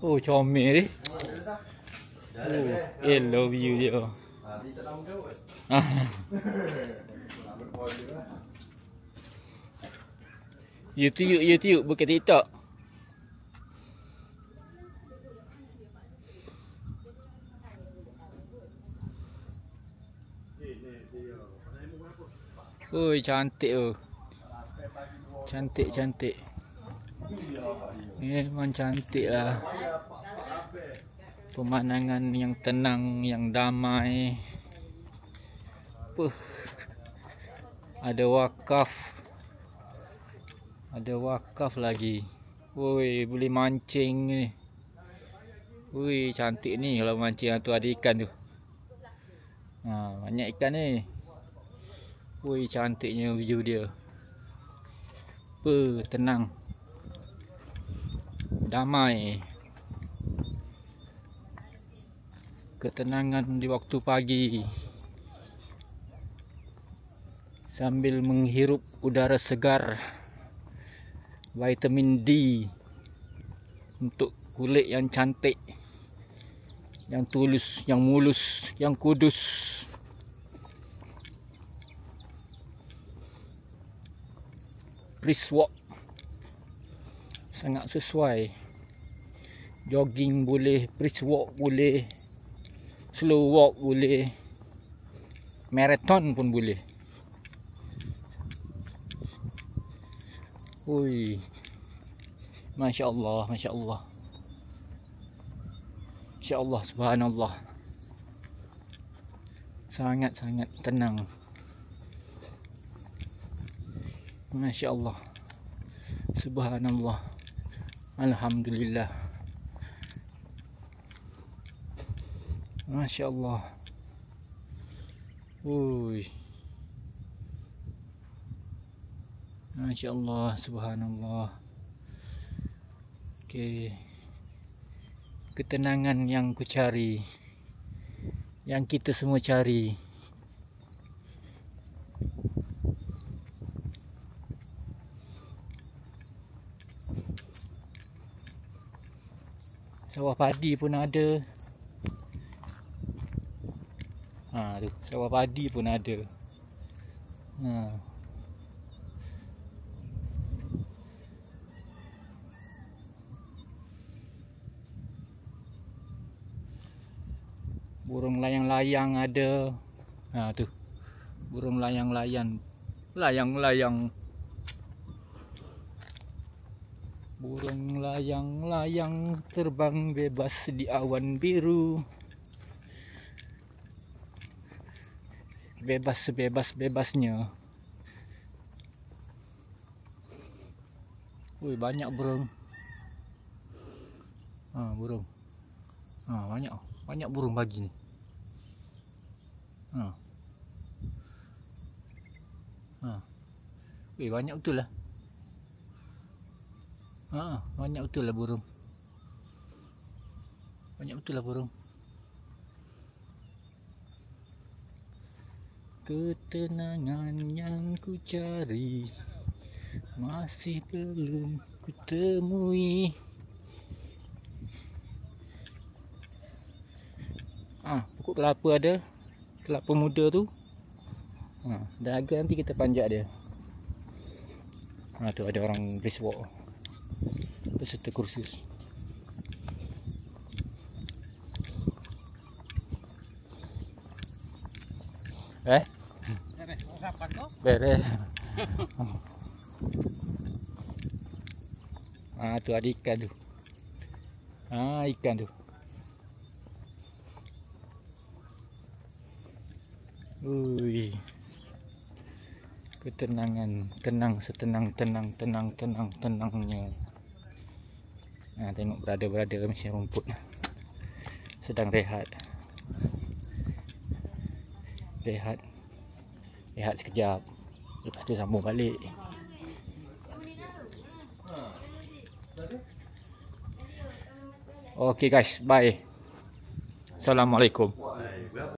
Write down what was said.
Oh, comel ni. Oh, hello view dia. YouTube bukan TikTok. Oi, cantik tu. Cantik. Memang cantik lah. Pemandangan yang tenang, yang damai. Ada wakaf lagi. Woi, boleh mancing ni. Woi, cantik ni kalau mancing tu ada ikan tu. Banyak ikan ni. Woi, cantiknya view dia. Tenang. Damai. Ketenangan di waktu pagi. Sambil menghirup udara segar. Vitamin D. Untuk kulit yang cantik. Yang tulus, yang mulus, yang kudus. Brisk walk. Sangat sesuai. Jogging boleh, brisk walk boleh, slow walk boleh, marathon pun boleh. Ui, Masya Allah, subhanallah. Sangat tenang. Masya Allah, subhanallah, alhamdulillah. Masya Allah. Masya Allah, subhanallah. Okey. Ketenangan yang ku cari, yang kita semua cari. Sawah padi pun ada. Tu, sawah padi pun ada. Burung layang-layang ada. Tu. Burung layang-layang. Burung layang-layang terbang bebas di awan biru. Bebas sebebas-bebasnya. Woi, banyak burung. Burung. Banyak burung pagi ni. Woi, banyak betul lah. Banyak betul lah burung. Ketenangan yang ku cari masih belum ku temui. Pokok kelapa ada. Kelapa muda tu. Dah agak nanti kita panjat dia. Tu ada orang brisk walk beserta kursus. Beres. Tu ada ikan tu. Ikan tu. Ketenangan, tenangnya. Tengok berada mesin rumput sedang rehat sekejap, lepas tu sambung balik. Okay guys, bye. Assalamualaikum.